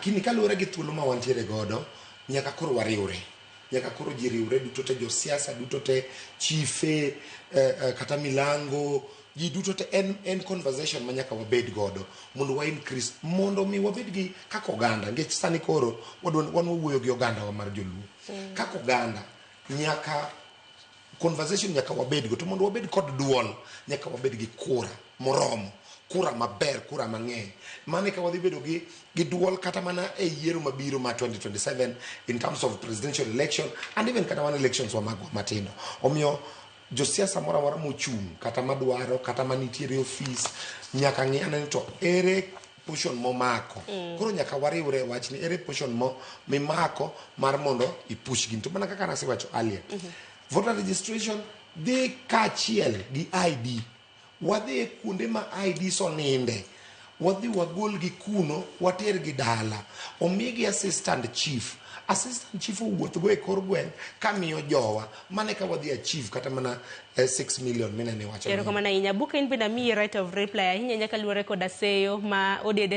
Kini kaluwore gi thuolo ma wantiere godo, nyaka koro wariwre. Nyaka koro ji riwre duto te jo siasa, duto te chife, kata milango, ji duto te en conversation ma nyaka wabed godo. Mondo wa increase, mondo mi wabed gi kaka oganda. Ngech sani koro, wan wawuoyo gi oganda wa mar joluo. Kaka oganda, nyaka conversation nyaka wabed go. To mondo wabed kod duol, nyaka wabed gi kura, moromo. Kura maber, kura mang'eny. Mane ka wadhi bedo gi duol kata mana e yiero mabiro ma 2027 in terms of presidential election and even kata mana elections wa magwa matindo. Omiyo josiasa mora mora mochung' kata madwaro kata manitiere office nyaka ng'iyane to ere portion momako. Koro nyaka wariwre wachni ere portion mimako mar mondo ipush gin. To mana kaka nasewacho earlier. Voter registration dhi kaachiel gi ID. Wadhi kuonde ma ID soninde, wadhi wagol gi kuno, water gi dala, omigi assistant chief owuotho go e kor gweng' kamiyo jowa, mane ka wadhi achieve kata mana 6 million minene wacho. Ero kamana inya buka in bina mi right of reply, hinya nyaka luore koda seyo ma odede